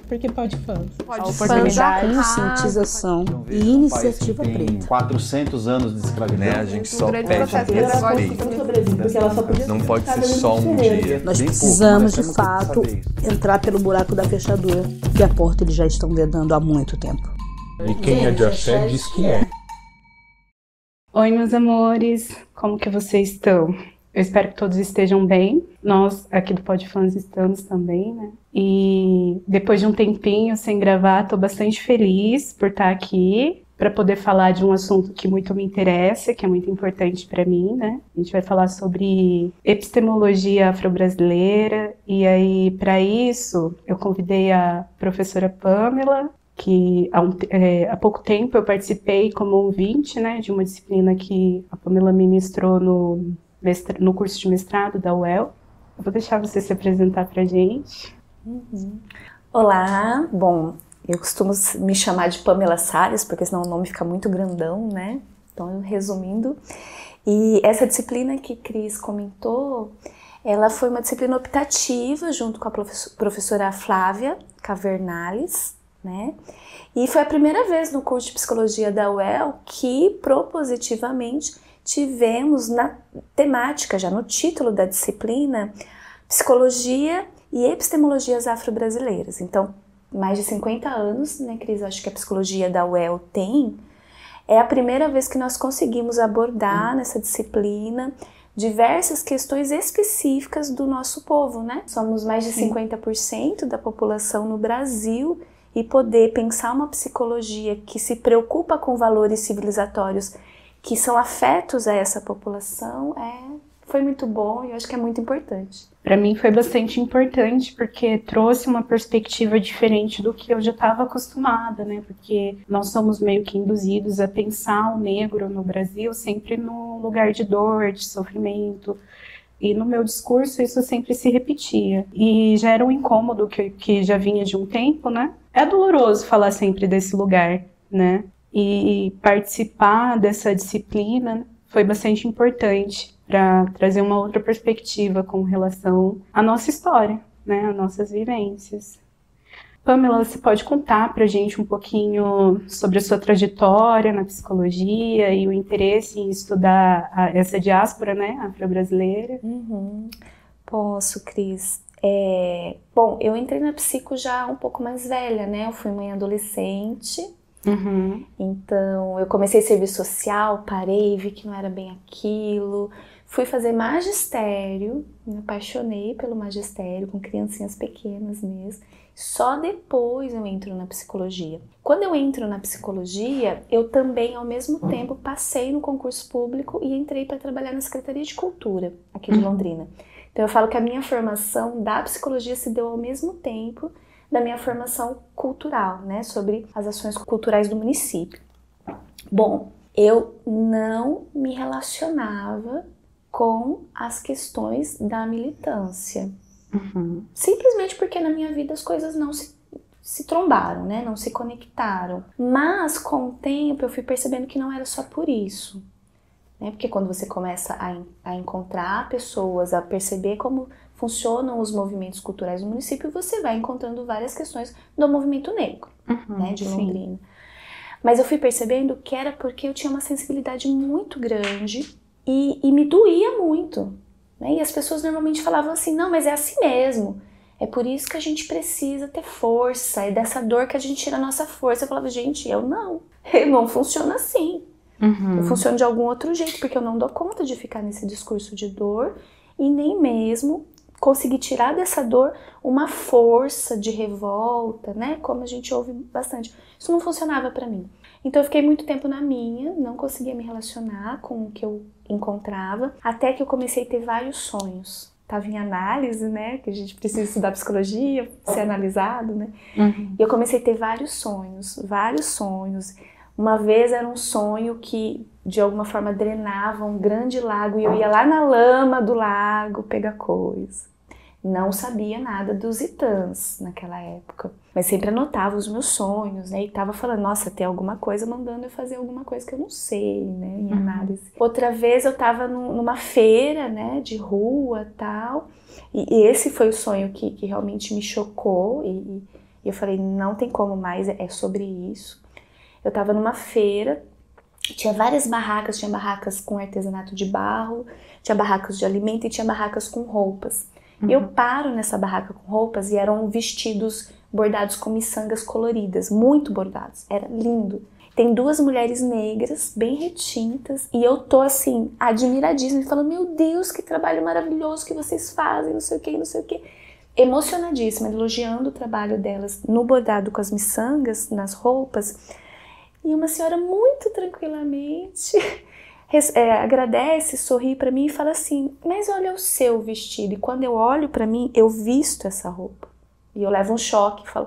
porque pode fãs. A oportunidade, conscientização e iniciativa preta. 400 anos de escravidão. Né? A gente só pede respeito. Não pode ser só um dia. Nós precisamos, de fato, entrar pelo buraco da fechadura, que a porta eles já estão vedando há muito tempo. E quem é de axé diz que é. Oi, meus amores, como que vocês estão? Eu espero que todos estejam bem. Nós aqui do Podfãs estamos também, né? E depois de um tempinho sem gravar, estou bastante feliz por estar aqui para poder falar de um assunto que muito me interessa, que é muito importante para mim, né? A gente vai falar sobre epistemologia afro-brasileira, e aí, para isso, eu convidei a professora Pamela, que há pouco tempo eu participei como ouvinte, né, de uma disciplina que a Pamela ministrou no curso de mestrado da UEL. Eu vou deixar você se apresentar para a gente. Olá, bom, eu costumo me chamar de Pamela Salles, porque senão o nome fica muito grandão, né? Então, resumindo, e essa disciplina que Cris comentou, ela foi uma disciplina optativa junto com a professora Flávia Cavernales, né? E foi a primeira vez no curso de psicologia da UEL que propositivamente tivemos na temática, já no título da disciplina, psicologia e epistemologias afro-brasileiras. Então, mais de 50 anos, né, Cris? Acho que a psicologia da UEL tem. É a primeira vez que nós conseguimos abordar nessa disciplina diversas questões específicas do nosso povo, né? Somos mais de 50% da população no Brasil, e poder pensar uma psicologia que se preocupa com valores civilizatórios que são afetos a essa população foi muito bom e eu acho que é muito importante. Para mim foi bastante importante porque trouxe uma perspectiva diferente do que eu já estava acostumada, né? Porque nós somos meio que induzidos a pensar o negro no Brasil sempre no lugar de dor, de sofrimento. E no meu discurso isso sempre se repetia. E já era um incômodo que já vinha de um tempo, né? É doloroso falar sempre desse lugar, né? E participar dessa disciplina foi bastante importante para trazer uma outra perspectiva com relação à nossa história, né? Às nossas vivências. Pamela, você pode contar pra gente um pouquinho sobre a sua trajetória na psicologia e o interesse em estudar essa diáspora, né, afro-brasileira? Posso, Cris. Bom, eu entrei na psico já um pouco mais velha, né? Eu fui mãe adolescente, então eu comecei serviço social, parei, vi que não era bem aquilo. Fui fazer magistério, me apaixonei pelo magistério, com criancinhas pequenas mesmo. Só depois eu entro na psicologia. Quando eu entro na psicologia, eu também, ao mesmo tempo, passei no concurso público e entrei para trabalhar na Secretaria de Cultura, aqui de Londrina. Então eu falo que a minha formação da psicologia se deu ao mesmo tempo da minha formação cultural, né, sobre as ações culturais do município. Bom, eu não me relacionava com as questões da militância. Simplesmente porque na minha vida as coisas não se trombaram, né? Não se conectaram. Mas com o tempo eu fui percebendo que não era só por isso, né? Porque quando você começa a encontrar pessoas, a perceber como funcionam os movimentos culturais do município, você vai encontrando várias questões do movimento negro, né? De Londrina. Mas eu fui percebendo que era porque eu tinha uma sensibilidade muito grande e me doía muito. E as pessoas normalmente falavam assim, não, mas é assim mesmo, é por isso que a gente precisa ter força, é dessa dor que a gente tira a nossa força. Eu falava, gente, eu não funciono assim, eu funciono de algum outro jeito, porque eu não dou conta de ficar nesse discurso de dor e nem mesmo conseguir tirar dessa dor uma força de revolta, né, como a gente ouve bastante. Isso não funcionava pra mim. Então eu fiquei muito tempo na minha, não conseguia me relacionar com o que eu encontrava, até que eu comecei a ter vários sonhos. Estava em análise, né, que a gente precisa estudar psicologia, ser analisado, né. E eu comecei a ter vários sonhos. Uma vez era um sonho que, de alguma forma, drenava um grande lago e eu ia lá na lama do lago pegar coisa. Não sabia nada dos Itãs naquela época, mas sempre anotava os meus sonhos, né? E tava falando, nossa, tem alguma coisa mandando eu fazer alguma coisa que eu não sei, né? Em análise. Outra vez eu tava numa feira, né? De rua e tal, e esse foi o sonho que realmente me chocou E eu falei, não tem como mais, é sobre isso. Eu tava numa feira, tinha várias barracas, tinha barracas com artesanato de barro, tinha barracas de alimento e tinha barracas com roupas. Eu paro nessa barraca com roupas e eram vestidos bordados com miçangas coloridas, muito bordados, era lindo. Tem 2 mulheres negras, bem retintas, e eu tô assim, admiradíssima, e falando, meu Deus, que trabalho maravilhoso que vocês fazem, não sei o que, não sei o que. Emocionadíssima, elogiando o trabalho delas no bordado com as miçangas, nas roupas. E uma senhora muito tranquilamente agradece, sorri pra mim e fala assim, mas olha o seu vestido. E quando eu olho pra mim, eu visto essa roupa. E eu levo um choque e falo...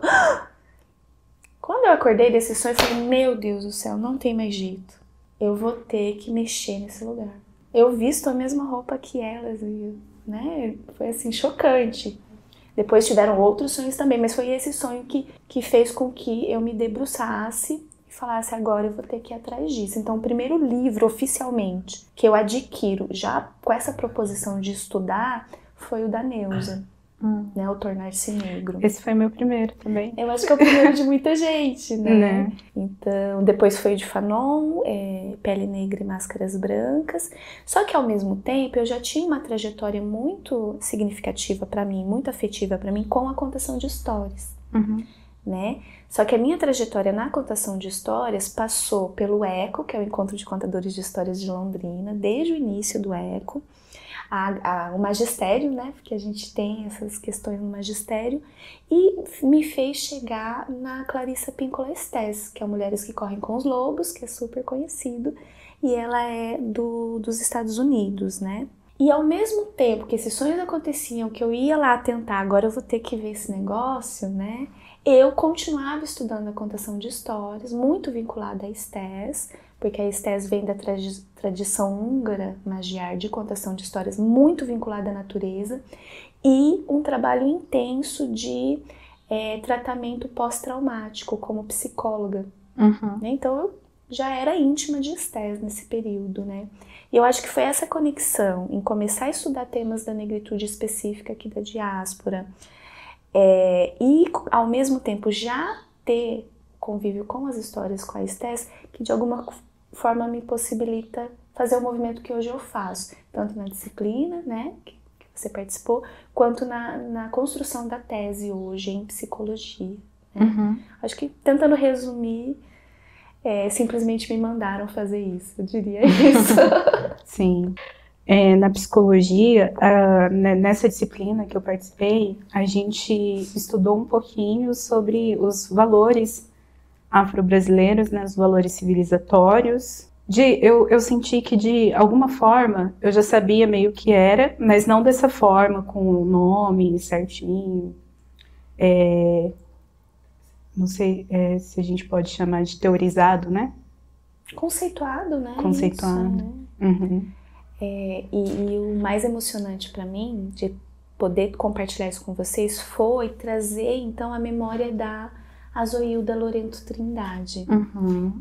Quando eu acordei desse sonho, eu falei, meu Deus do céu, não tem mais jeito. Eu vou ter que mexer nesse lugar. Eu visto a mesma roupa que elas, né? Foi assim, chocante. Depois tiveram outros sonhos também, mas foi esse sonho que fez com que eu me debruçasse e falasse, agora eu vou ter que ir atrás disso. Então, o primeiro livro, oficialmente, que eu adquiro, já com essa proposição de estudar, foi o da Neuza. Né, o Tornar-se Negro. Esse foi meu primeiro também. Eu acho que é o primeiro de muita gente, né? Então, depois foi o de Fanon, Pele Negra e Máscaras Brancas. Só que ao mesmo tempo eu já tinha uma trajetória muito significativa para mim, muito afetiva para mim com a contação de histórias, né? Só que a minha trajetória na contação de histórias passou pelo ECO, que é o Encontro de Contadores de Histórias de Londrina, desde o início do ECO. O magistério, né, porque a gente tem essas questões no magistério, e me fez chegar na Clarissa Pinkola Estés, que é Mulheres que Correm com os Lobos, que é super conhecido, e ela é dos Estados Unidos, né. E ao mesmo tempo que esses sonhos aconteciam, que eu ia lá tentar, agora eu vou ter que ver esse negócio, né, eu continuava estudando a contação de histórias, muito vinculada à Estés, porque a Estés vem da tradição húngara magiar de contação de histórias, muito vinculada à natureza, e um trabalho intenso de tratamento pós-traumático como psicóloga. Né? Então eu já era íntima de Estés nesse período, né? E eu acho que foi essa conexão em começar a estudar temas da negritude específica aqui da diáspora, e ao mesmo tempo já ter convívio com as histórias com a Estés, que de alguma forma me possibilita fazer o movimento que hoje eu faço, tanto na disciplina, né, que você participou, quanto na construção da tese hoje em psicologia. Né? Acho que, tentando resumir, simplesmente me mandaram fazer isso, eu diria isso. Sim. Na psicologia, nessa disciplina que eu participei, a gente estudou um pouquinho sobre os valores afro-brasileiros, né, os valores civilizatórios. Eu senti que, de alguma forma, eu já sabia meio que era, mas não dessa forma, com o nome certinho. Não sei se a gente pode chamar de teorizado, né? Conceituado, né? Conceituado. Isso, né? E o mais emocionante para mim, de poder compartilhar isso com vocês, foi trazer, então, a memória da Azoilda Lorento Trindade,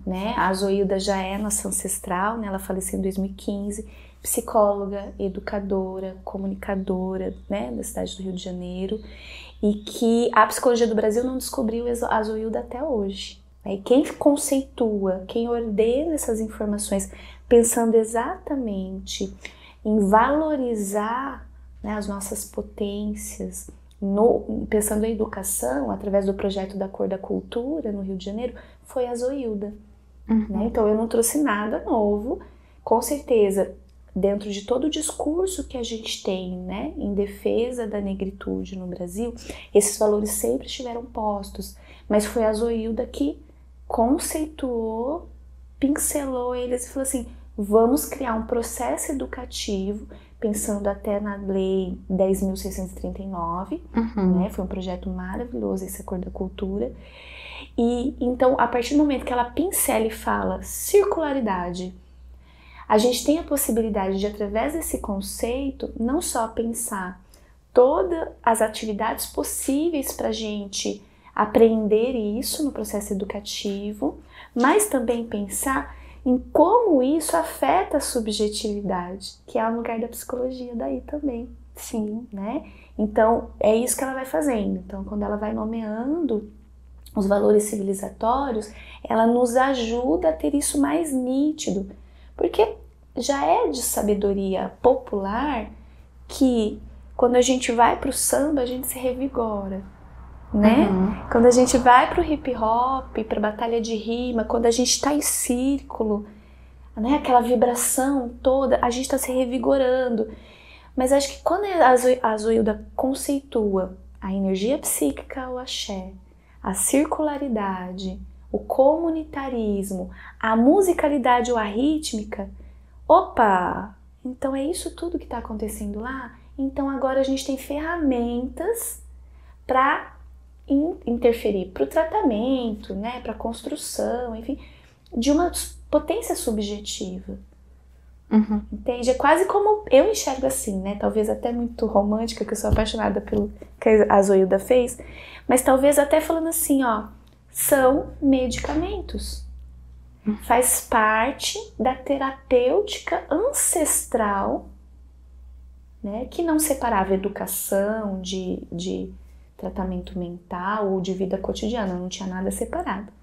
né? A Azoilda já é nossa ancestral, né? Ela faleceu em 2015, psicóloga, educadora, comunicadora, né? Da cidade do Rio de Janeiro, e que a psicologia do Brasil não descobriu a Azoilda até hoje. E quem conceitua, quem ordena essas informações, pensando exatamente em valorizar, né, as nossas potências, pensando em educação, através do projeto da Cor da Cultura, no Rio de Janeiro, foi a Azoilda. Né? Então eu não trouxe nada novo, com certeza, dentro de todo o discurso que a gente tem, né, em defesa da negritude no Brasil, esses valores sempre estiveram postos, mas foi a Azoilda que conceituou, pincelou eles e falou assim, vamos criar um processo educativo, pensando até na Lei 10.639, né? Foi um projeto maravilhoso, esse Cor da Cultura. E então, a partir do momento que ela pincela e fala circularidade, a gente tem a possibilidade de, através desse conceito, não só pensar todas as atividades possíveis para a gente aprender isso no processo educativo, mas também pensar em como isso afeta a subjetividade, que é o lugar da psicologia daí também. Sim. Né? Então, é isso que ela vai fazendo. Então, quando ela vai nomeando os valores civilizatórios, ela nos ajuda a ter isso mais nítido, porque já é de sabedoria popular que quando a gente vai pro samba, a gente se revigora, né? Quando a gente vai pro hip hop, pra batalha de rima, quando a gente tá em círculo, né? Aquela vibração toda, a gente tá se revigorando. Mas acho que quando a Zoilda conceitua a energia psíquica, o axé, a circularidade, o comunitarismo, a musicalidade ou a rítmica, opa, então é isso tudo que está acontecendo lá? Então agora a gente tem ferramentas para interferir para o tratamento, né, para a construção, enfim, de uma potência subjetiva. Entende? É quase como eu enxergo assim, né? Talvez até muito romântica, que eu sou apaixonada pelo que a Zoilda fez, mas talvez até falando assim, ó, são medicamentos. Faz parte da terapêutica ancestral, né? Que não separava educação de tratamento mental ou de vida cotidiana, não tinha nada separado.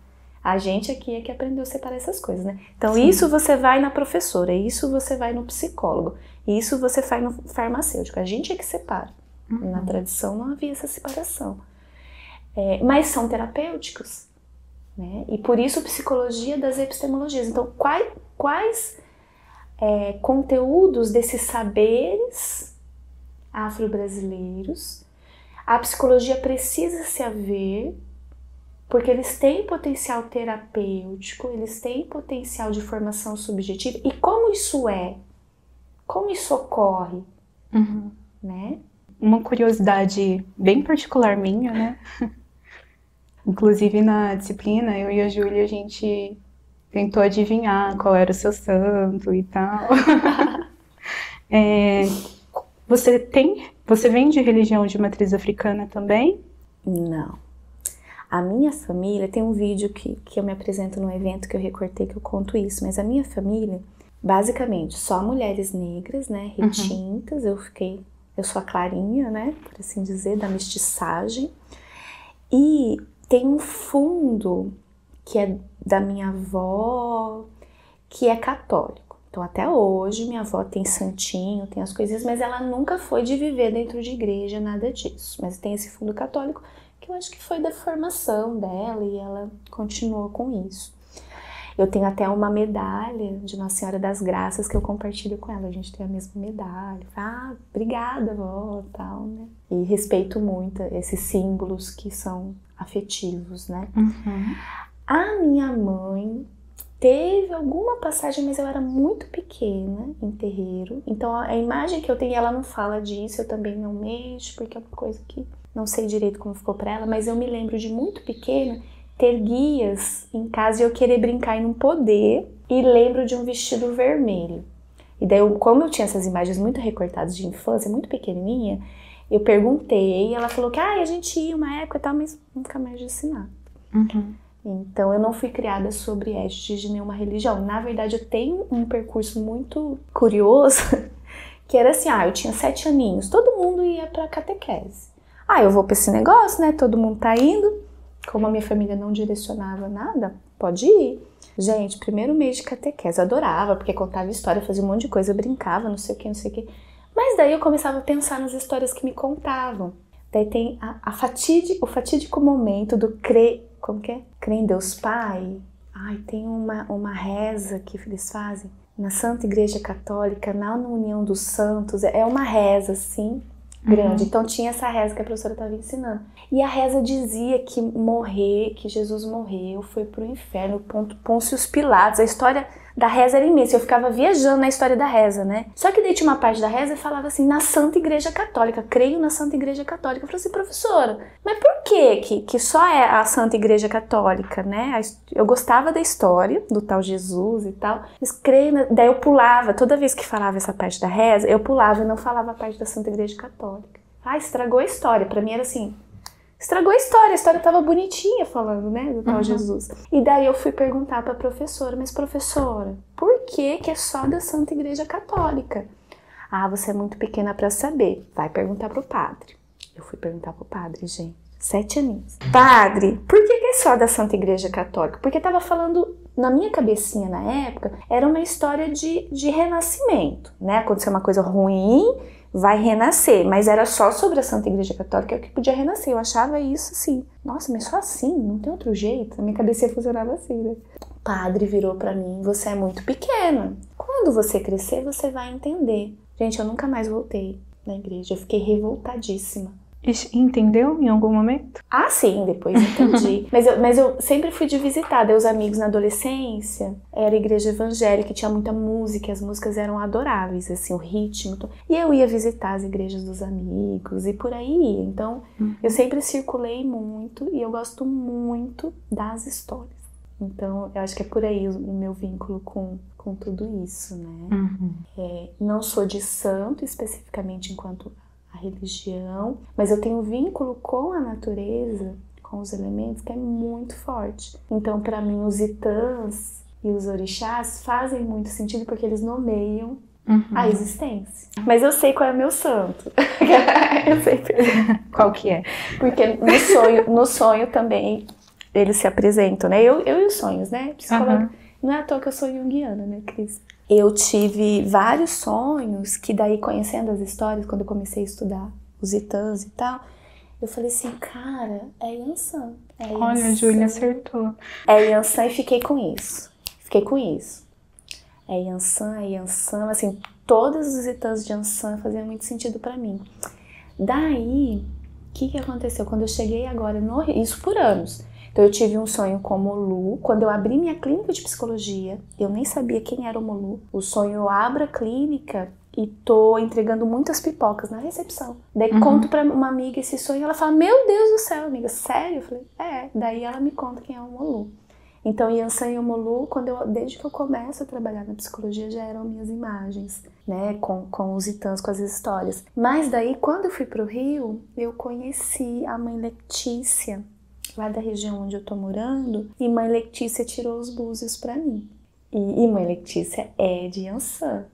A gente aqui é que aprendeu a separar essas coisas, né? Então, sim, isso você vai na professora, isso você vai no psicólogo, isso você faz no farmacêutico. A gente é que separa. Na tradição não havia essa separação. Mas são terapêuticos, né? E por isso psicologia das epistemologias. Então, quais conteúdos desses saberes afro-brasileiros a psicologia precisa se haver, porque eles têm potencial terapêutico, eles têm potencial de formação subjetiva. E como isso é? Como isso ocorre? Né? Uma curiosidade bem particular minha, né? Inclusive na disciplina, eu e a Júlia, a gente tentou adivinhar qual era o seu santo e tal. Você vem de religião de matriz africana também? Não. A minha família, tem um vídeo que eu me apresento num evento que eu recortei que eu conto isso, mas a minha família, basicamente, só mulheres negras, né, retintas, eu sou a clarinha, né, por assim dizer, da mestiçagem, e tem um fundo que é da minha avó, que é católico. Então até hoje minha avó tem santinho, tem as coisinhas, mas ela nunca foi de viver dentro de igreja, nada disso, mas tem esse fundo católico, que eu acho que foi da formação dela e ela continuou com isso. Eu tenho até uma medalha de Nossa Senhora das Graças que eu compartilho com ela, a gente tem a mesma medalha. Obrigada, vó, tal, né? E respeito muito esses símbolos que são afetivos, né? A minha mãe teve alguma passagem, mas eu era muito pequena em terreiro, então a imagem que eu tenho, ela não fala disso, eu também não mexo, porque é uma coisa que não sei direito como ficou pra ela, mas eu me lembro de muito pequena ter guias em casa e eu querer brincar e não poder, e lembro de um vestido vermelho. E daí, como eu tinha essas imagens muito recortadas de infância, muito pequenininha, eu perguntei e ela falou que a gente ia uma época e tal, mas nunca mais disse nada. Então eu não fui criada sobre égide de nenhuma religião. Na verdade, eu tenho um percurso muito curioso, que era assim, eu tinha 7 aninhos, todo mundo ia pra catequese. Eu vou pra esse negócio, né? Todo mundo tá indo. Como a minha família não direcionava nada, pode ir. Gente, primeiro mês de catequese, eu adorava, porque contava história, fazia um monte de coisa, eu brincava, não sei o que. Mas daí eu começava a pensar nas histórias que me contavam. Daí tem o fatídico momento do crer em Deus Pai. Tem uma reza que eles fazem na Santa Igreja Católica, na União dos Santos. É uma reza, assim, grande. Então tinha essa reza que a professora estava ensinando. E a reza dizia que Jesus morreu, foi pro inferno, Pôncio Pilatos. A história da reza era imensa. Eu ficava viajando na história da reza, né? Só que daí tinha uma parte da reza que falava assim, na Santa Igreja Católica, creio na Santa Igreja Católica. Eu falei assim, professora, mas por que só é a Santa Igreja Católica, né? Eu gostava da história do tal Jesus e tal, mas creio daí eu pulava, toda vez que falava essa parte da reza, eu pulava e não falava a parte da Santa Igreja Católica. Estragou a história. Pra mim era assim, estragou a história tava bonitinha falando, né, do tal Jesus. E daí eu fui perguntar pra professora, mas professora, por que é só da Santa Igreja Católica? Você é muito pequena pra saber, vai perguntar pro padre. Eu fui perguntar pro padre, gente, 7 aninhos. Padre, por que é é só da Santa Igreja Católica, porque estava falando, na minha cabecinha na época, era uma história de renascimento, né? Aconteceu uma coisa ruim, vai renascer, mas era só sobre a Santa Igreja Católica que podia renascer. Eu achava isso assim, nossa, mas só assim, não tem outro jeito. A minha cabeça funcionava assim, né? O padre virou pra mim, você é muito pequena. Quando você crescer, você vai entender. Gente, eu nunca mais voltei na igreja, eu fiquei revoltadíssima. Entendeu em algum momento? Ah, sim, depois entendi. mas eu sempre fui de visitar, os amigos na adolescência, era igreja evangélica, tinha muita música, as músicas eram adoráveis, assim, o ritmo. E eu ia visitar as igrejas dos amigos e por aí ia. Então, eu sempre circulei muito e eu gosto muito das histórias. Então, eu acho que é por aí o meu vínculo com tudo isso, né? Não sou de santo, especificamente enquanto a religião, mas eu tenho vínculo com a natureza, com os elementos, que é muito forte. Então, para mim, os itãs e os orixás fazem muito sentido porque eles nomeiam a existência. Mas eu sei qual é o meu santo. Eu sei qual que é. Porque no sonho também eles se apresentam, né? Eu e os sonhos, né? Não é à toa que eu sou junguiana, né, Cris? Eu tive vários sonhos que daí, conhecendo as histórias, quando eu comecei a estudar os itãs e tal, eu falei assim, cara, é Yansan. Olha, a Júlia acertou. É Yansan e fiquei com isso. É Yansan, assim, todos os itãs de Yansan faziam muito sentido pra mim. Daí, o que aconteceu? Quando eu cheguei agora no Rio, isso por anos. Então eu tive um sonho com o Molu. Quando eu abri minha clínica de psicologia, eu nem sabia quem era o Molu. O sonho, eu abro a clínica e tô entregando muitas pipocas na recepção. Daí conto pra uma amiga esse sonho e ela fala, meu Deus do céu, amiga, sério? Eu falei, é. Daí ela me conta quem é o Molu. Então Yansan e o Molu, desde que eu começo a trabalhar na psicologia, já eram minhas imagens, né, com os itãs, com as histórias. Mas daí, quando eu fui pro Rio, eu conheci a mãe Letícia, lá da região onde eu tô morando, e mãe Letícia tirou os búzios pra mim. E mãe Letícia é de Yansan,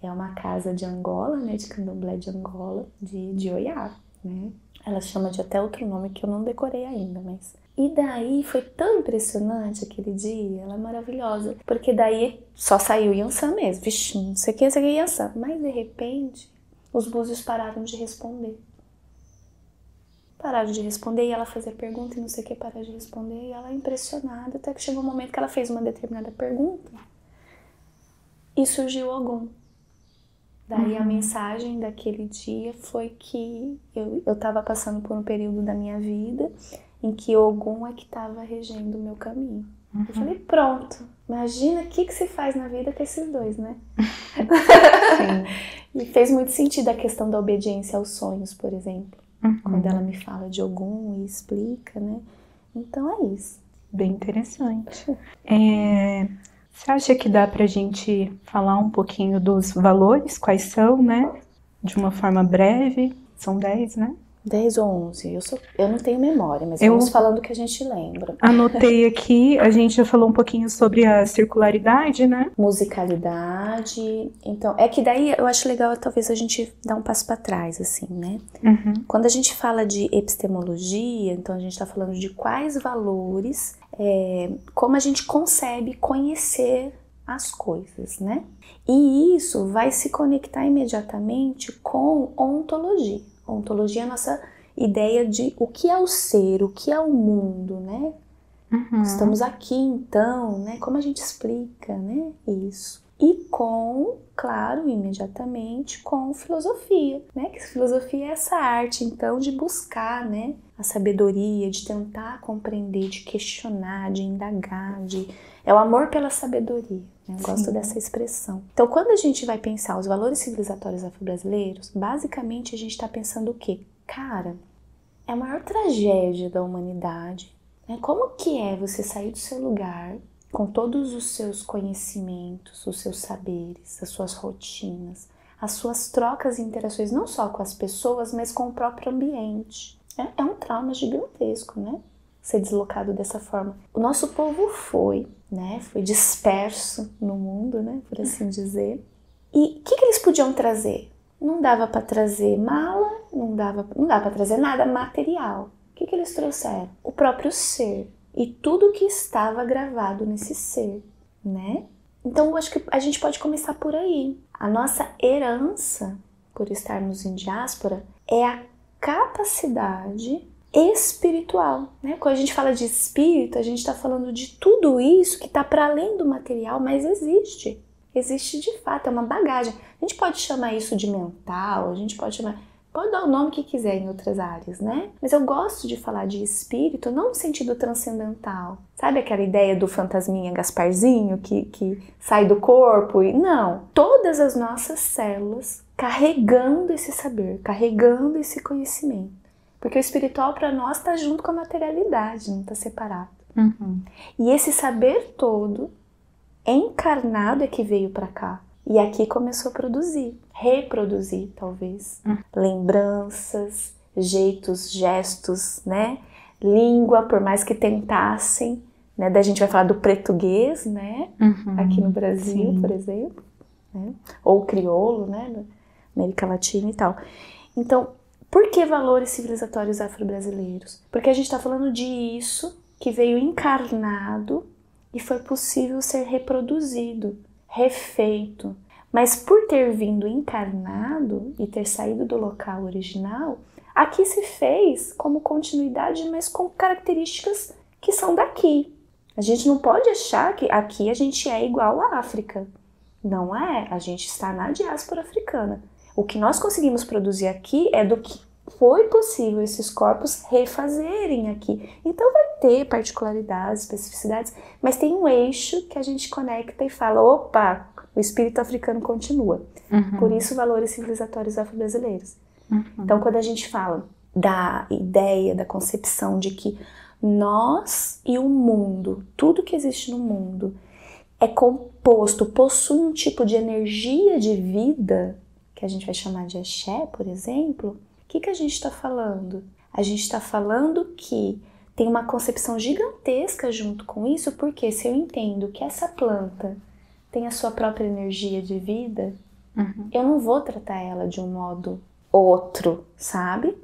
é uma casa de Angola, né, de candomblé de Angola, de Oiá, né. Ela chama de até outro nome que eu não decorei ainda, mas... E daí foi tão impressionante aquele dia, ela é maravilhosa, porque daí só saiu Yansan mesmo, vixe, não sei o que Yansan, mas de repente os búzios pararam de responder. Pararam de responder e ela fazia pergunta e não sei o que, pararam de responder e ela impressionada, até que chegou um momento que ela fez uma determinada pergunta e surgiu Ogum. Daí a mensagem daquele dia foi que eu tava passando por um período da minha vida em que Ogum é que tava regendo o meu caminho. Eu falei, pronto, imagina o que se faz na vida com esses dois, né? E fez muito sentido a questão da obediência aos sonhos, por exemplo. Quando ela me fala de Ogum e explica, né? Então é isso. Bem interessante. Você acha que dá pra gente falar um pouquinho dos valores? Quais são, né? De uma forma breve. São 10, né? 10 ou 11. Eu não tenho memória, mas vamos falando o que a gente lembra. Anotei aqui, a gente já falou um pouquinho sobre a circularidade, né? Musicalidade. Então, é que daí eu acho legal talvez a gente dar um passo para trás, assim, né? Quando a gente fala de epistemologia, então a gente está falando de quais valores, como a gente concebe conhecer as coisas, né? E isso vai se conectar imediatamente com ontologia. Ontologia é a nossa ideia de o que é o ser, o que é o mundo, né? Estamos aqui, então, né? Como a gente explica, né? Isso. E claro, imediatamente, com filosofia, né? Que filosofia é essa arte, então, de buscar, né? A sabedoria, de tentar compreender, de questionar, de indagar, é o amor pela sabedoria. Eu gosto dessa expressão. Então, quando a gente vai pensar os valores civilizatórios afro-brasileiros, basicamente a gente está pensando o quê? Cara, é a maior tragédia da humanidade. Né? Como que é você sair do seu lugar, com todos os seus conhecimentos, os seus saberes, as suas rotinas, as suas trocas e interações, não só com as pessoas, mas com o próprio ambiente. É um trauma gigantesco, né? Ser deslocado dessa forma. O nosso povo foi disperso no mundo, né, por assim dizer. E o que eles podiam trazer? Não dava para trazer mala, não dava para trazer nada material. O que eles trouxeram? O próprio ser. e tudo que estava gravado nesse ser, né? Então, eu acho que a gente pode começar por aí. A nossa herança, por estarmos em diáspora, é a capacidade espiritual, né? Quando a gente fala de espírito, a gente está falando de tudo isso que está para além do material, mas existe. Existe de fato, é uma bagagem. A gente pode chamar isso de mental, a gente pode dar o nome que quiser em outras áreas, né? Mas eu gosto de falar de espírito não no sentido transcendental. Sabe aquela ideia do fantasminha Gasparzinho que sai do corpo? Não. Todas as nossas células carregando esse saber, carregando esse conhecimento. Porque o espiritual para nós está junto com a materialidade, não está separado. Uhum. E esse saber todo, encarnado, é que veio para cá. E aqui começou a produzir, reproduzir talvez, lembranças, jeitos, gestos, né? Língua, por mais que tentassem, né? Daí a gente vai falar do português, né? Aqui no Brasil, por exemplo, né? Ou o crioulo, né? Na América Latina e tal. Então, por que valores civilizatórios afro-brasileiros? Porque a gente está falando disso que veio encarnado e foi possível ser reproduzido, refeito. Mas por ter vindo encarnado e ter saído do local original, aqui se fez como continuidade, mas com características que são daqui. A gente não pode achar que aqui a gente é igual à África. Não é, a gente está na diáspora africana. O que nós conseguimos produzir aqui é do que foi possível esses corpos refazerem aqui. Então vai ter particularidades, especificidades, mas tem um eixo que a gente conecta e fala, opa, o espírito africano continua. Por isso, valores civilizatórios afro-brasileiros. Então, quando a gente fala da ideia, da concepção de que nós e o mundo, tudo que existe no mundo, é composto, possui um tipo de energia de vida, que a gente vai chamar de axé, por exemplo, o que a gente está falando? A gente está falando que tem uma concepção gigantesca junto com isso, porque se eu entendo que essa planta tem a sua própria energia de vida, eu não vou tratar ela de um modo outro, sabe?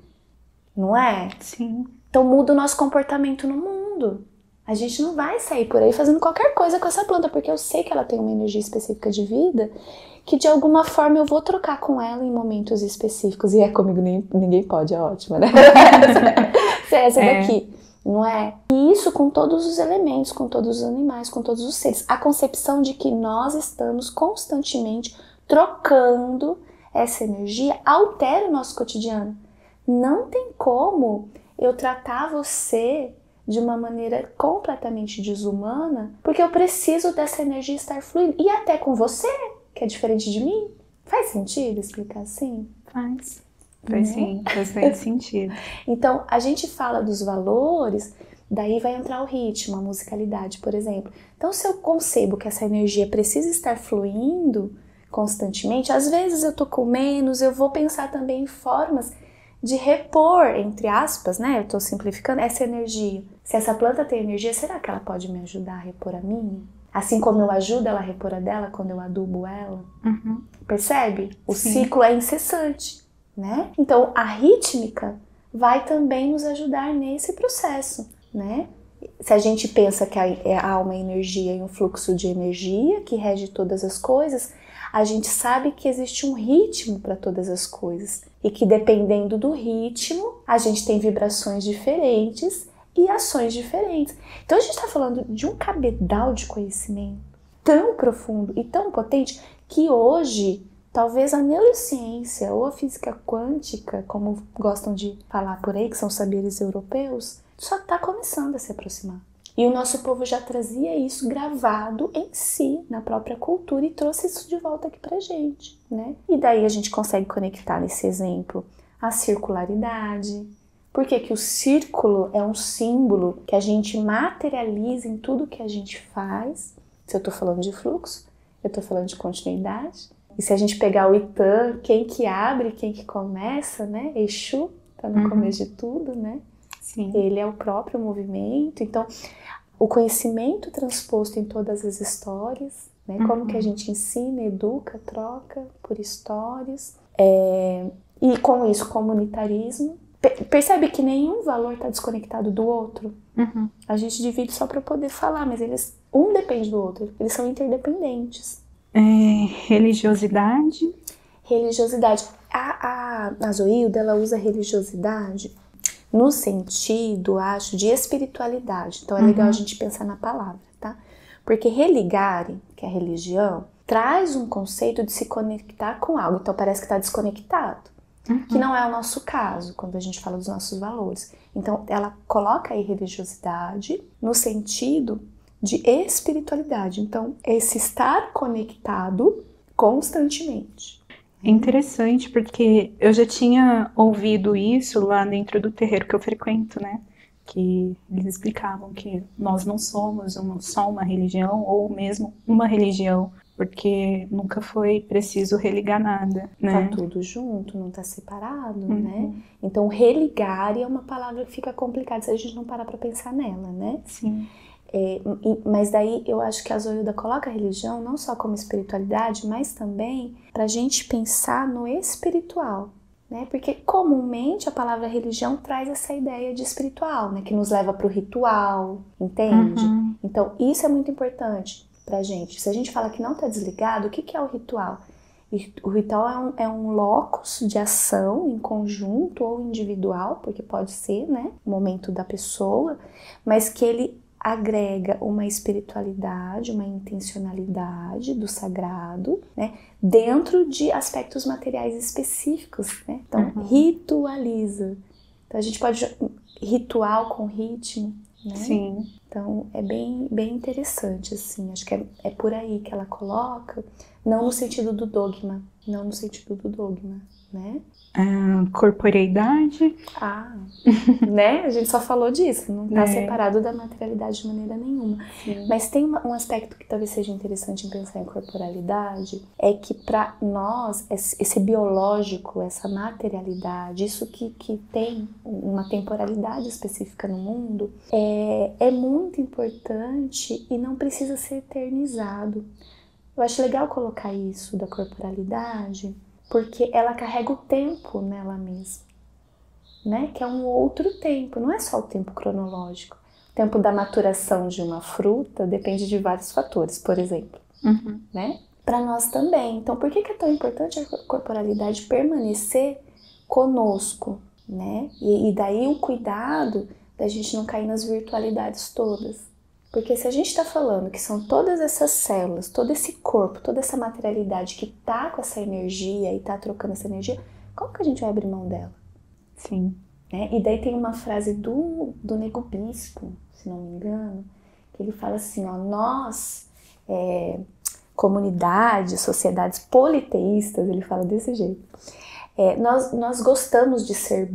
Não é? Sim. Então muda o nosso comportamento no mundo. A gente não vai sair por aí fazendo qualquer coisa com essa planta, porque eu sei que ela tem uma energia específica de vida, que de alguma forma eu vou trocar com ela em momentos específicos. E comigo ninguém pode, é ótima, né? Essa daqui, não é? E isso com todos os elementos, com todos os animais, com todos os seres. A concepção de que nós estamos constantemente trocando essa energia altera o nosso cotidiano. Não tem como eu tratar você de uma maneira completamente desumana, porque eu preciso dessa energia estar fluindo. E até com você, que é diferente de mim. Faz sentido explicar assim? Faz sim, faz bastante sentido. Então, a gente fala dos valores, daí vai entrar o ritmo, a musicalidade, por exemplo. Então, se eu concebo que essa energia precisa estar fluindo constantemente, às vezes eu tô com menos, eu vou pensar também em formas de repor, entre aspas, né? Eu tô simplificando, essa energia. Se essa planta tem energia, será que ela pode me ajudar a repor a minha? Assim como eu ajudo ela a repor a dela quando eu adubo ela? Percebe? O ciclo é incessante, né? Então, a rítmica vai também nos ajudar nesse processo, né? Se a gente pensa que há uma energia e um fluxo de energia que rege todas as coisas, a gente sabe que existe um ritmo para todas as coisas e que dependendo do ritmo, a gente tem vibrações diferentes e ações diferentes. Então a gente está falando de um cabedal de conhecimento tão profundo e tão potente que hoje talvez a neurociência ou a física quântica, como gostam de falar por aí, que são saberes europeus, só está começando a se aproximar. E o nosso povo já trazia isso gravado em si, na própria cultura, e trouxe isso de volta aqui pra gente, né? E daí a gente consegue conectar nesse exemplo a circularidade. Por que que o círculo é um símbolo que a gente materializa em tudo que a gente faz? Se eu tô falando de fluxo, eu tô falando de continuidade. E se a gente pegar o Itã, quem que abre, quem que começa, né? Exu tá no começo de tudo, né? Sim. Ele é o próprio movimento. Então, o conhecimento transposto em todas as histórias, né? Como que a gente ensina, educa, troca por histórias. E com isso, comunitarismo. Percebe que nenhum valor está desconectado do outro? A gente divide só para poder falar, mas eles, um depende do outro, eles são interdependentes. Religiosidade? Religiosidade. A Zoilda, ela usa religiosidade no sentido, acho, de espiritualidade. Então é legal a gente pensar na palavra, tá? Porque religare, que é a religião, traz um conceito de se conectar com algo. Então parece que está desconectado. Que não é o nosso caso, quando a gente fala dos nossos valores. Então ela coloca aí religiosidade no sentido de espiritualidade. Então, esse estar conectado constantemente. É interessante, porque eu já tinha ouvido isso lá dentro do terreiro que eu frequento, né? Que eles explicavam que nós não somos só uma religião, ou mesmo uma religião, porque nunca foi preciso religar nada, né? Tá tudo junto, não tá separado, né? Então, religar é uma palavra que fica complicada se a gente não parar pra pensar nela, né? Sim. Mas daí eu acho que a Zoilda coloca a religião não só como espiritualidade, mas também pra gente pensar no espiritual, né? Porque comumente a palavra religião traz essa ideia de espiritual, né? Que nos leva pro ritual, entende? Então isso é muito importante pra gente. Se a gente fala que não tá desligado, o que é o ritual? O ritual é um locus de ação em conjunto ou individual, porque pode ser, né? O momento da pessoa, mas que ele agrega uma espiritualidade, uma intencionalidade do sagrado, né, dentro de aspectos materiais específicos, né? Então, ritualiza. Então, a gente pode ritual com ritmo, né? Sim. Então, é bem interessante, assim. Acho que é por aí que ela coloca, não no sentido do dogma, né? Corporeidade. Né? A gente só falou disso, não está separado da materialidade de maneira nenhuma. Sim. Mas tem um aspecto que talvez seja interessante em pensar em corporalidade, é que para nós, esse biológico, essa materialidade, isso que tem uma temporalidade específica no mundo, é muito importante e não precisa ser eternizado. Eu acho legal colocar isso da corporalidade, porque ela carrega o tempo nela mesma, né? Que é um outro tempo, não é só o tempo cronológico. O tempo da maturação de uma fruta depende de vários fatores, por exemplo, né? Para nós também. Então, por que é tão importante a corporalidade permanecer conosco, né? E daí o cuidado da gente não cair nas virtualidades todas. Porque se a gente está falando que são todas essas células, todo esse corpo, toda essa materialidade que tá com essa energia e tá trocando essa energia, como que a gente vai abrir mão dela? Sim. Né? E daí tem uma frase do Nego Bispo, se não me engano, que ele fala assim, ó, nós, comunidades, sociedades politeístas, ele fala desse jeito, nós gostamos de ser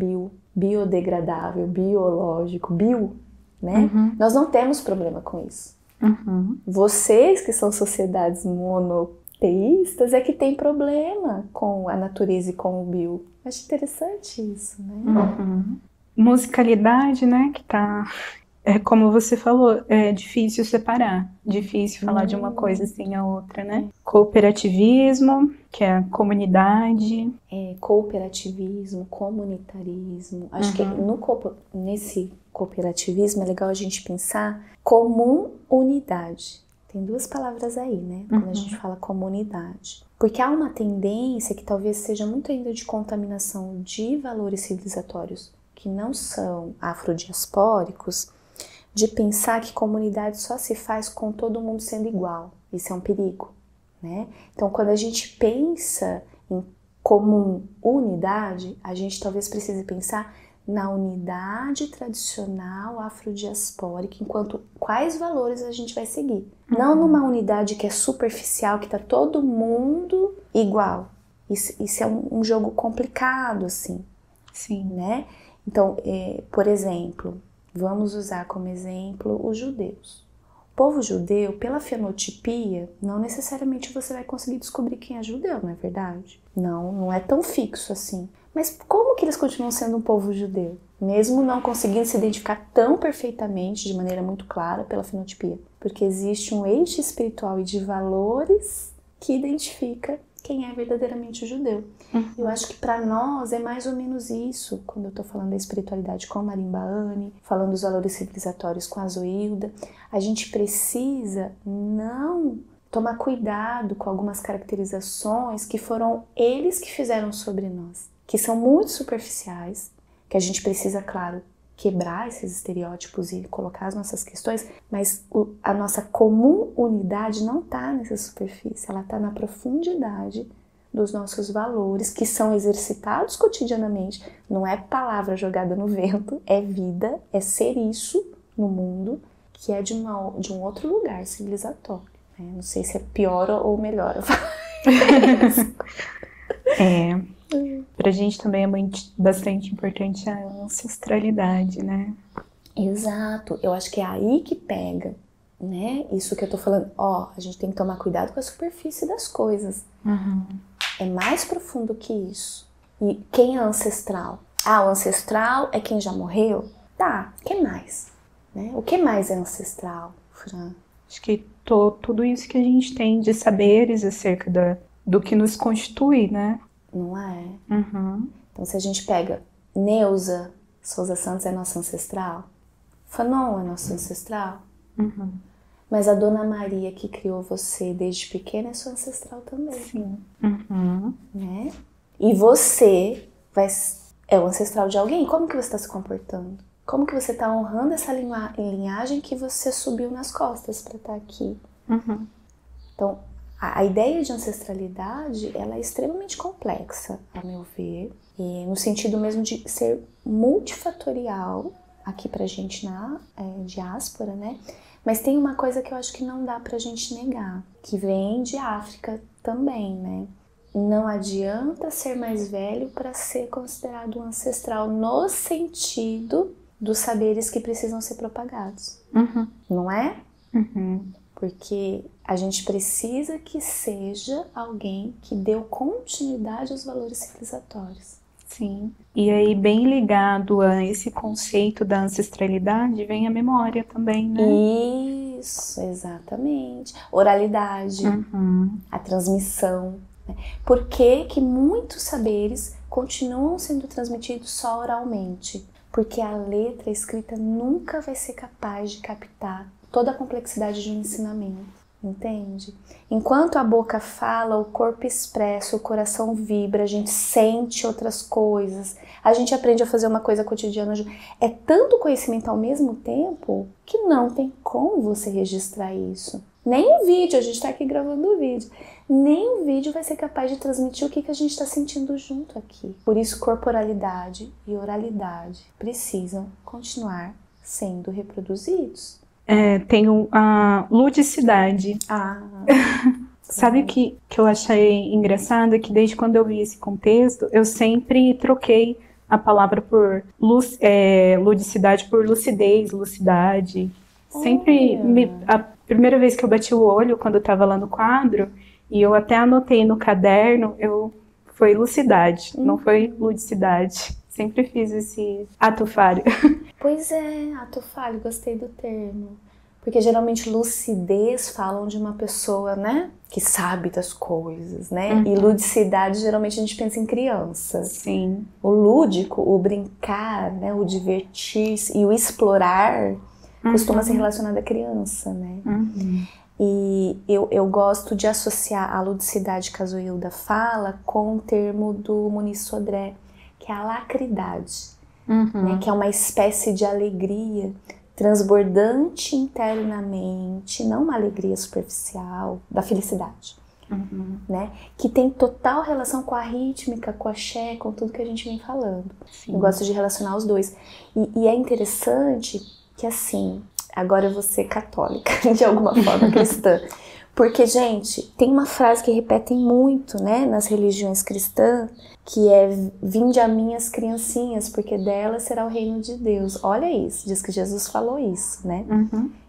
biodegradável, biológico, né? Nós não temos problema com isso. Vocês que são sociedades monoteístas é que tem problema com a natureza e com o bio. Acho interessante isso, né? Musicalidade, né, que tá... como você falou, é difícil separar. Difícil falar de uma coisa sem a outra, né? Cooperativismo, que é a comunidade. Cooperativismo, comunitarismo. Acho que nesse cooperativismo é legal a gente pensar comunidade. Tem duas palavras aí, né? Quando a gente fala comunidade. Porque há uma tendência que talvez seja muito ainda de contaminação de valores civilizatórios que não são afrodiaspóricos, de pensar que comunidade só se faz com todo mundo sendo igual. Isso é um perigo, né? Então, quando a gente pensa em comunidade, a gente talvez precise pensar na unidade tradicional afrodiaspórica, enquanto quais valores a gente vai seguir. Não numa unidade que é superficial, que tá todo mundo igual. Isso é um jogo complicado, assim. Sim. Né? Então, por exemplo, vamos usar como exemplo os judeus. O povo judeu, pela fenotipia, não necessariamente você vai conseguir descobrir quem é judeu, não é verdade? Não é tão fixo assim. Mas como que eles continuam sendo um povo judeu? Mesmo não conseguindo se identificar tão perfeitamente, de maneira muito clara, pela fenotipia. Porque existe um eixo espiritual e de valores que identifica quem é verdadeiramente judeu. Eu acho que para nós é mais ou menos isso, quando eu tô falando da espiritualidade com a Marimba Ana, falando dos valores civilizatórios com a Zoilda, a gente precisa não tomar cuidado com algumas caracterizações que foram eles que fizeram sobre nós, que são muito superficiais, que a gente precisa, claro, quebrar esses estereótipos e colocar as nossas questões, mas a nossa comum unidade não está nessa superfície, ela está na profundidade dos nossos valores, que são exercitados cotidianamente. Não é palavra jogada no vento, é vida, é ser isso no mundo, que é de um outro lugar civilizatório. Não sei se é pior ou melhor eu falar isso. Pra gente também é bastante importante a ancestralidade, né? Exato, eu acho que é aí que pega, né? Isso que eu tô falando, a gente tem que tomar cuidado com a superfície das coisas. É mais profundo que isso. E quem é ancestral? O ancestral é quem já morreu? Tá, o que mais? Né? O que mais é ancestral, Fran? Acho que tudo isso que a gente tem de saberes acerca do que nos constitui, né? Não é? Então, se a gente pega Neuza Souza Santos é nossa ancestral, Fanon é nossa ancestral, mas a Dona Maria que criou você desde pequena é sua ancestral também. Sim. Né? E você é o ancestral de alguém. Como que você está se comportando? Como que você está honrando essa linhagem que você subiu nas costas para estar aqui? Então, a ideia de ancestralidade, ela é extremamente complexa, a meu ver, e no sentido mesmo de ser multifatorial aqui pra gente na diáspora, né? Mas tem uma coisa que eu acho que não dá pra gente negar, que vem de África também, né? Não adianta ser mais velho para ser considerado um ancestral no sentido dos saberes que precisam ser propagados, não é? Porque a gente precisa que seja alguém que deu continuidade aos valores civilizatórios. Sim. E aí, bem ligado a esse conceito da ancestralidade, vem a memória também, né? Isso, exatamente. Oralidade, a transmissão. Né? Por que muitos saberes continuam sendo transmitidos só oralmente? Porque a letra escrita nunca vai ser capaz de captar toda a complexidade de um ensinamento, entende? Enquanto a boca fala, o corpo expressa, o coração vibra, a gente sente outras coisas, a gente aprende a fazer uma coisa cotidiana. É tanto conhecimento ao mesmo tempo que não tem como você registrar isso. Nem um vídeo, a gente está aqui gravando o vídeo, nem um vídeo vai ser capaz de transmitir o que a gente está sentindo junto aqui. Por isso, corporalidade e oralidade precisam continuar sendo reproduzidos. Tem a ludicidade. Sabe o que eu achei engraçado? Que desde quando eu vi esse contexto, eu sempre troquei a palavra por ludicidade por lucidez, lucidade. Sempre, a primeira vez que eu bati o olho, quando eu estava lá no quadro, e eu até anotei no caderno, foi lucidade, não foi ludicidade. Sempre fiz esse ato falho. Pois é, ato falho, gostei do termo. Porque geralmente lucidez falam de uma pessoa, né, que sabe das coisas, né? E ludicidade, geralmente a gente pensa em criança. Sim. O lúdico, o brincar, né, o divertir-se e o explorar costuma ser relacionado à criança, né? E eu gosto de associar a ludicidade que a Zoilda fala com o termo do Muniz Sodré, que é a lacridade, né, que é uma espécie de alegria transbordante internamente, não uma alegria superficial, da felicidade, né, que tem total relação com a rítmica, com a axé, com tudo que a gente vem falando. Sim. Eu gosto de relacionar os dois. E é interessante que, assim, agora eu vou ser católica, de alguma forma cristã, porque, gente, tem uma frase que repetem muito, né, nas religiões cristãs, que é: vinde a mim as criancinhas, porque delas será o reino de Deus. Olha isso, diz que Jesus falou isso, né?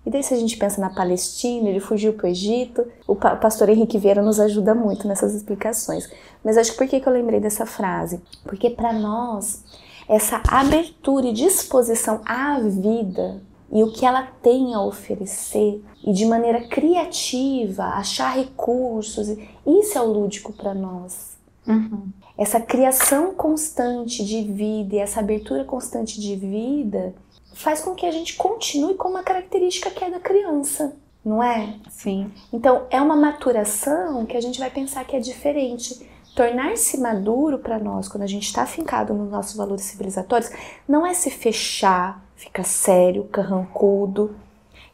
E daí, se a gente pensa na Palestina, ele fugiu para o Egito, o pastor Henrique Vieira nos ajuda muito nessas explicações. Mas acho que por que eu lembrei dessa frase? Porque para nós, essa abertura e disposição à vida, e o que ela tem a oferecer, e de maneira criativa, achar recursos. Isso é o lúdico para nós. Essa criação constante de vida e essa abertura constante de vida faz com que a gente continue com uma característica que é da criança, não é? Sim. Então, é uma maturação que a gente vai pensar que é diferente. Tornar-se maduro para nós, quando a gente está afincado nos nossos valores civilizatórios, não é se fechar, ficar sério, carrancudo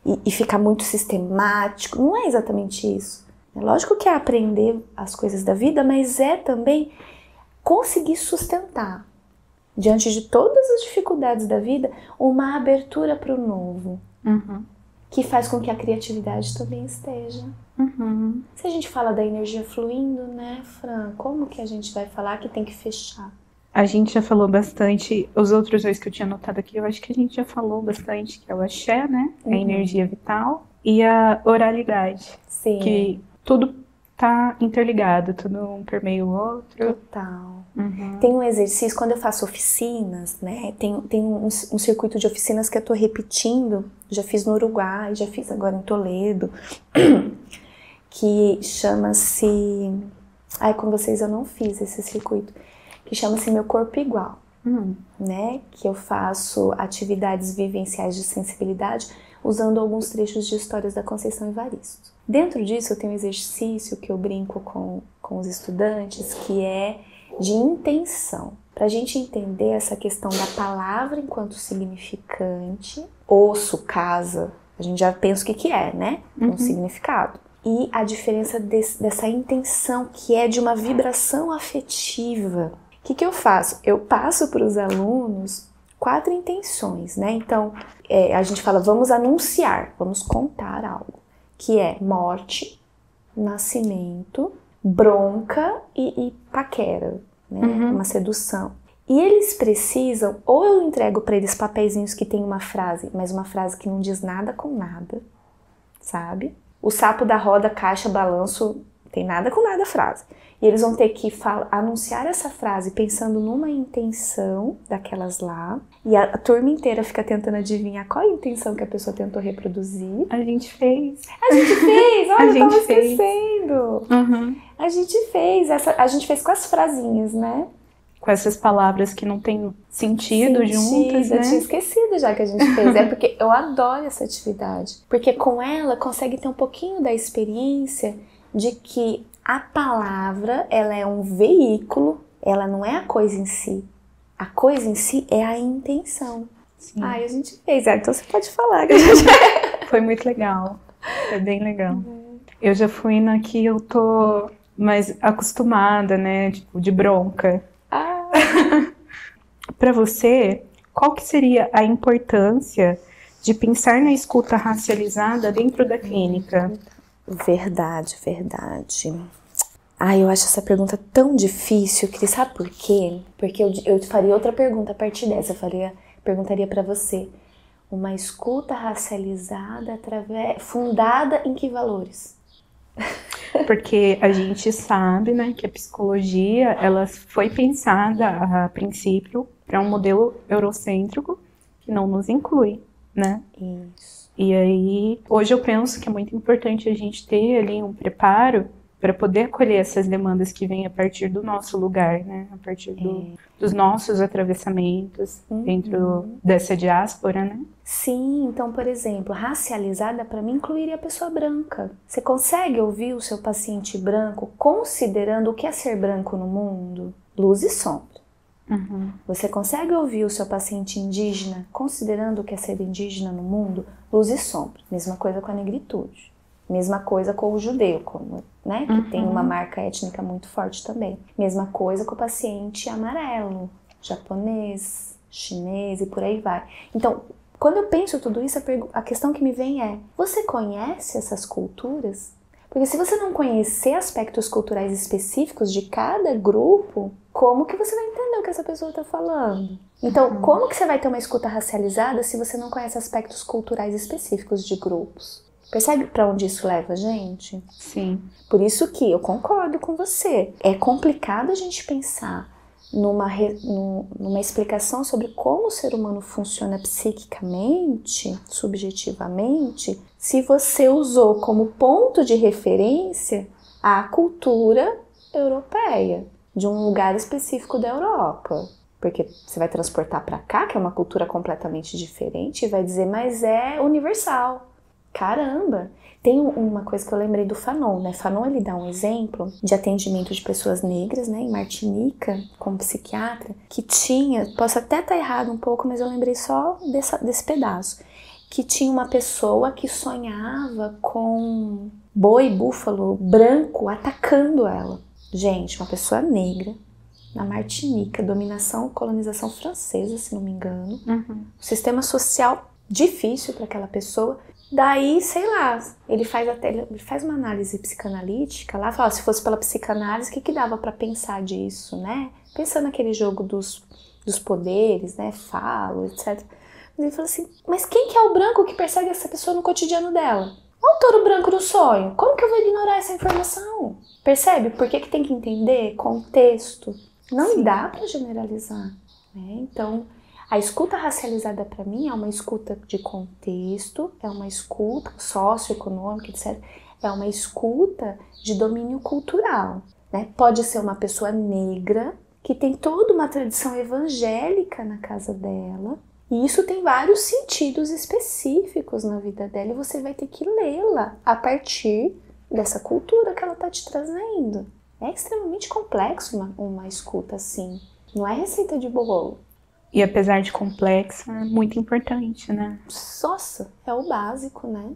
e ficar muito sistemático. Não é exatamente isso. É lógico que é aprender as coisas da vida, mas é também conseguir sustentar, diante de todas as dificuldades da vida, uma abertura para o novo. Que faz com que a criatividade também esteja. Se a gente fala da energia fluindo, né, Fran? Como que a gente vai falar que tem que fechar? A gente já falou bastante, os outros dois que eu tinha anotado aqui, eu acho que a gente já falou bastante, que é o axé, né? A energia vital e a oralidade. Sim. Que tudo tá interligado, tudo um permeia o outro. Total. Tem um exercício, quando eu faço oficinas, né? Tem um circuito de oficinas que eu tô repetindo, já fiz no Uruguai, já fiz agora em Toledo, que chama-se... Ai, com vocês eu não fiz esse circuito, que chama-se Meu Corpo Igual, né? Que eu faço atividades vivenciais de sensibilidade usando alguns trechos de histórias da Conceição Evaristo. Dentro disso eu tenho um exercício que eu brinco com os estudantes, que é de intenção. Para a gente entender essa questão da palavra enquanto significante, osso, casa, a gente já pensa o que é, né? Um significado. E a diferença dessa intenção, que é de uma vibração afetiva. O que eu faço? Eu passo para os alunos 4 intenções, né? Então, a gente fala, vamos anunciar, vamos contar algo. Que é morte, nascimento, bronca e paquera, né? Uma sedução. E eles precisam, ou eu entrego para eles papeizinhos que tem uma frase, mas uma frase que não diz nada com nada, sabe? O sapo da roda, caixa, balanço, tem nada com nada a frase. E eles vão ter que anunciar essa frase pensando numa intenção daquelas lá. E a turma inteira fica tentando adivinhar qual é a intenção que a pessoa tentou reproduzir. A gente fez. Olha, eu tava esquecendo. A gente fez. A gente fez com as frasinhas, né? Com essas palavras que não tem sentido juntas, né? Eu tinha esquecido já que a gente fez. É porque eu adoro essa atividade. Porque com ela consegue ter um pouquinho da experiência de que a palavra, ela é um veículo, ela não é a coisa em si. A coisa em si é a intenção. Sim. Ai, a gente fez. Então você pode falar. Foi muito legal. Foi bem legal. Eu já fui na que eu tô mais acostumada, né? Tipo, de bronca. Para você, qual que seria a importância de pensar na escuta racializada dentro da clínica? Verdade. Eu acho essa pergunta tão difícil, Cris. Sabe por quê? Porque eu faria outra pergunta a partir dessa. Perguntaria para você. Uma escuta racializada fundada em que valores? Porque a gente sabe, né, que a psicologia, ela foi pensada a princípio para um modelo eurocêntrico que não nos inclui, né? Isso. E aí, hoje eu penso que é muito importante a gente ter ali um preparo para poder acolher essas demandas que vêm a partir do nosso lugar, né? A partir dos nossos atravessamentos dentro dessa diáspora, né? Sim, então, por exemplo, racializada para mim incluiria a pessoa branca. Você consegue ouvir o seu paciente branco considerando o que é ser branco no mundo? Luz e sombra. Você consegue ouvir o seu paciente indígena considerando o que é ser indígena no mundo? Luz e sombra. Mesma coisa com a negritude. Mesma coisa com o judeu, né? Que tem uma marca étnica muito forte também. Mesma coisa com o paciente amarelo, japonês, chinês e por aí vai. Então, quando eu penso tudo isso, a questão que me vem é: você conhece essas culturas? Porque se você não conhecer aspectos culturais específicos de cada grupo, como que você vai entender o que essa pessoa está falando? Então, como que você vai ter uma escuta racializada se você não conhece aspectos culturais específicos de grupos? Percebe para onde isso leva a gente? Sim. Por isso que eu concordo com você. É complicado a gente pensar numa explicação sobre como o ser humano funciona psiquicamente, subjetivamente, se você usou como ponto de referência a cultura europeia, de um lugar específico da Europa. Porque você vai transportar para cá, que é uma cultura completamente diferente, e vai dizer, mas é universal. Caramba! Tem uma coisa que eu lembrei do Fanon, né? Fanon, ele dá um exemplo de atendimento de pessoas negras, né? Em Martinica, como psiquiatra, que tinha, posso até estar errado um pouco, mas eu lembrei só desse pedaço, que tinha uma pessoa que sonhava com boi, búfalo, branco, atacando ela. Gente, uma pessoa negra, na Martinica, dominação, colonização francesa, se não me engano. Sistema social difícil para aquela pessoa. Daí, sei lá, ele faz uma análise psicanalítica lá, fala, se fosse pela psicanálise, o que dava para pensar disso, né? Pensando naquele jogo dos poderes, né? Falo, etc. Mas ele falou assim, mas quem que é o branco que persegue essa pessoa no cotidiano dela? Olha o touro branco no sonho, como que eu vou ignorar essa informação? Percebe? Por que tem que entender contexto? Não Sim. dá para generalizar, né? Então, a escuta racializada para mim é uma escuta de contexto, é uma escuta socioeconômica, etc. É uma escuta de domínio cultural, né? Pode ser uma pessoa negra que tem toda uma tradição evangélica na casa dela, e isso tem vários sentidos específicos na vida dela, e você vai ter que lê-la a partir dessa cultura que ela está te trazendo. É extremamente complexo uma escuta assim, não é receita de bolo. E apesar de complexo, é muito importante, né? Nossa, é o básico, né?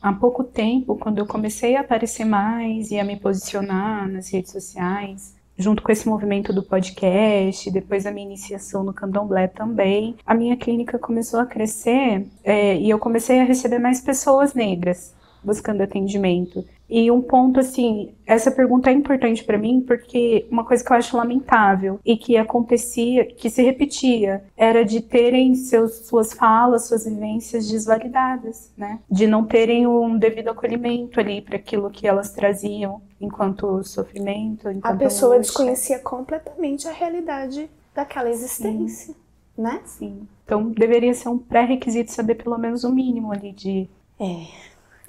Há pouco tempo, quando eu comecei a aparecer mais e a me posicionar nas redes sociais, junto com esse movimento do podcast, depois da minha iniciação no candomblé também, a minha clínica começou a crescer e eu comecei a receber mais pessoas negras buscando atendimento. E um ponto, assim, essa pergunta é importante para mim porque uma coisa que eu acho lamentável e que acontecia, que se repetia, era de terem suas falas, suas vivências desvalidadas, né? De não terem um devido acolhimento ali para aquilo que elas traziam enquanto sofrimento, enquanto a pessoa angústia. Desconhecia completamente a realidade daquela existência, Sim. né? Sim. Então deveria ser um pré-requisito saber pelo menos o mínimo ali de...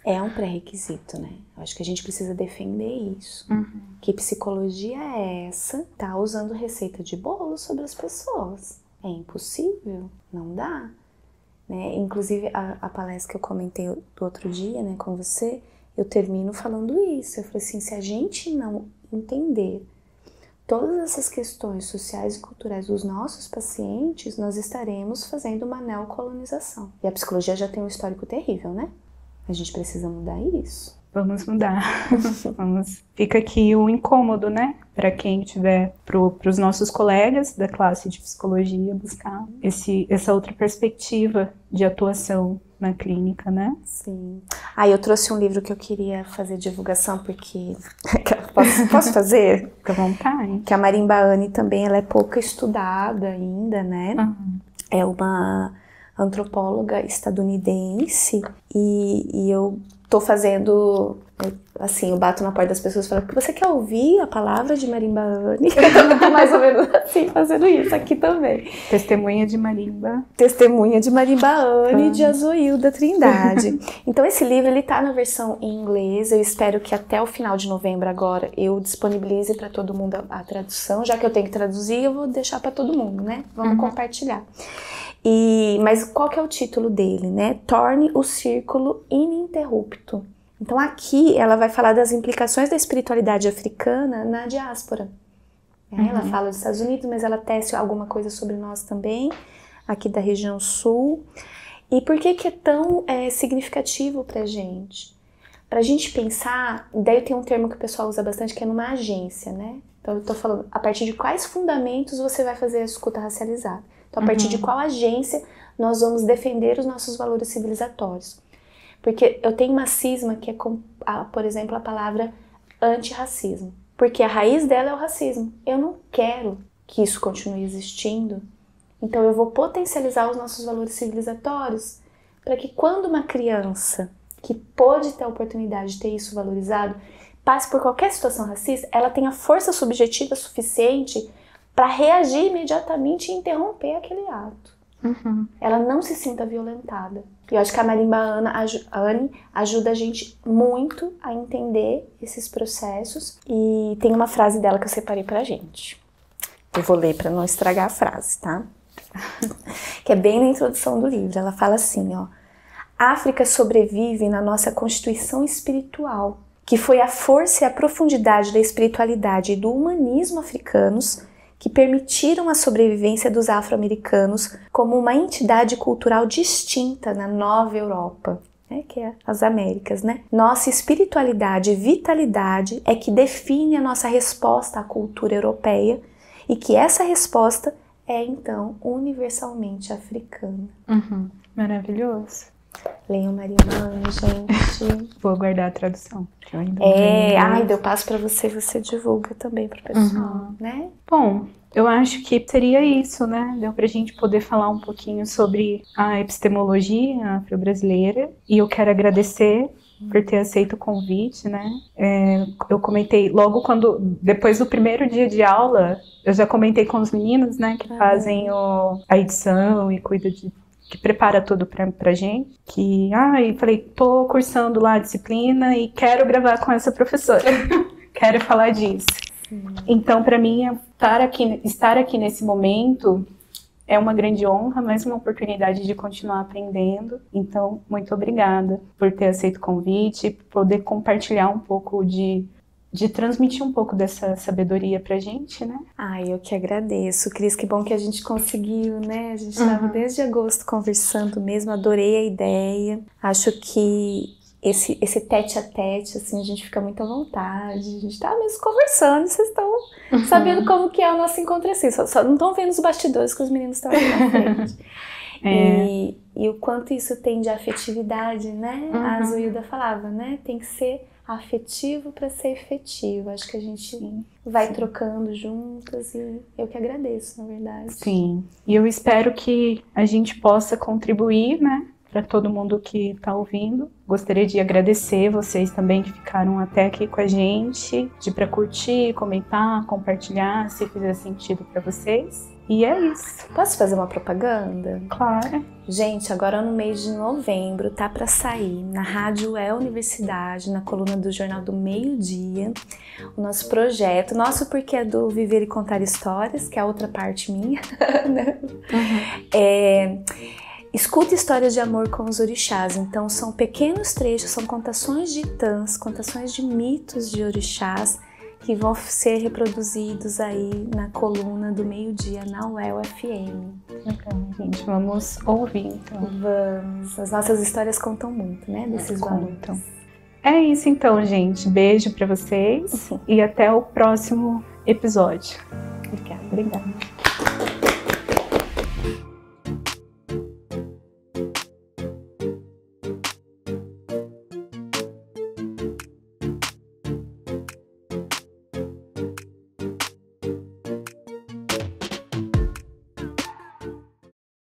É um pré-requisito, né? Eu acho que a gente precisa defender isso. Que psicologia é essa? Tá usando receita de bolo sobre as pessoas. É impossível, não dá. Né? Inclusive, a palestra que eu comentei do outro dia, né, com você, eu termino falando isso. Eu falei assim, se a gente não entender todas essas questões sociais e culturais dos nossos pacientes, nós estaremos fazendo uma neocolonização. E a psicologia já tem um histórico terrível, né? A gente precisa mudar isso. Vamos mudar. Fica aqui o incômodo, né? Para quem tiver, para os nossos colegas da classe de psicologia, buscar essa outra perspectiva de atuação na clínica, né? Sim. Eu trouxe um livro que eu queria fazer divulgação, porque... Posso fazer? Fica à vontade. Que a Marimba Ani também, ela é pouco estudada ainda, né? É uma antropóloga estadunidense e eu tô fazendo, assim, eu bato na porta das pessoas e falo, você quer ouvir a palavra de Marimba Ani? Eu tô mais ou menos assim, fazendo isso aqui também. Testemunha de Marimba. Testemunha de Marimba Ani de Azoilda Trindade. Então esse livro, ele tá na versão em inglês, eu espero que até o final de novembro agora eu disponibilize para todo mundo a tradução, já que eu tenho que traduzir, eu vou deixar para todo mundo, né? Vamos compartilhar. Mas qual que é o título dele, né? Torne o círculo ininterrupto. Então aqui ela vai falar das implicações da espiritualidade africana na diáspora. Ela fala dos Estados Unidos, mas ela tece alguma coisa sobre nós também, aqui da região sul. E por que é tão significativo pra gente? Pra gente pensar, daí tem um termo que o pessoal usa bastante, que é numa agência, né? Então eu tô falando, a partir de quais fundamentos você vai fazer a escuta racializada? Então, a partir de qual agência nós vamos defender os nossos valores civilizatórios? Porque eu tenho uma cisma que é, por exemplo, a palavra antirracismo. Porque a raiz dela é o racismo. Eu não quero que isso continue existindo. Então, eu vou potencializar os nossos valores civilizatórios para que quando uma criança que pode ter a oportunidade de ter isso valorizado, passe por qualquer situação racista, ela tenha força subjetiva suficiente para reagir imediatamente e interromper aquele ato. Uhum. Ela não se sinta violentada. E eu acho que a Marimba Anne ajuda a gente muito a entender esses processos. E tem uma frase dela que eu separei pra gente. Eu vou ler pra não estragar a frase, tá? Que é bem na introdução do livro. Ela fala assim, ó. África sobrevive na nossa constituição espiritual, que foi a força e a profundidade da espiritualidade e do humanismo africanos que permitiram a sobrevivência dos afro-americanos como uma entidade cultural distinta na nova Europa, né, que é as Américas, né? Nossa espiritualidade e vitalidade é que define a nossa resposta à cultura europeia e que essa resposta é, então, universalmente africana. Uhum. Maravilhoso. Leiam Marimba Anne, gente. Vou aguardar a tradução. Eu ainda não leio. Eu passo pra você divulga também pro pessoal, né? Bom, eu acho que seria isso, né? Deu pra gente poder falar um pouquinho sobre a epistemologia afro-brasileira. E eu quero agradecer por ter aceito o convite, né? Eu comentei logo depois do primeiro dia de aula, eu já comentei com os meninos, né? Que fazem a edição e que prepara tudo pra gente, e falei, tô cursando lá a disciplina e quero gravar com essa professora, quero falar disso. Então, pra mim, estar aqui nesse momento é uma grande honra, mas uma oportunidade de continuar aprendendo. Então, muito obrigada por ter aceito o convite, por poder compartilhar um pouco de transmitir um pouco dessa sabedoria pra gente, né? Eu que agradeço, Cris, que bom que a gente conseguiu, né? A gente estava desde agosto conversando mesmo, adorei a ideia. Acho que esse tete a tete, assim, a gente fica muito à vontade, a gente tá mesmo conversando, vocês estão sabendo como que é o nosso encontro assim, só não estão vendo os bastidores que os meninos estão ali na frente. E o quanto isso tem de afetividade, né? A Zuilda falava, né? Tem que ser afetivo para ser efetivo. Acho que a gente vai trocando juntas e eu que agradeço, na verdade. Sim, e eu espero que a gente possa contribuir, né, para todo mundo que está ouvindo. Gostaria de agradecer vocês também que ficaram até aqui com a gente, para curtir, comentar, compartilhar, se fizer sentido para vocês. E é isso. Posso fazer uma propaganda? Claro. Gente, agora no mês de novembro tá para sair na Rádio Universidade, na coluna do Jornal do Meio-Dia, o nosso projeto, porque é do Viver e Contar Histórias, que é a outra parte minha, né? Escuta histórias de amor com os orixás. Então são pequenos trechos, são contações de tãs, contações de mitos de orixás, que vão ser reproduzidos aí na coluna do meio-dia na UEL-FM. Legal, gente. Vamos ouvir, então. Vamos. As nossas histórias contam muito, né? Desses valores. É isso, então, gente. Beijo pra vocês e até o próximo episódio. Obrigada.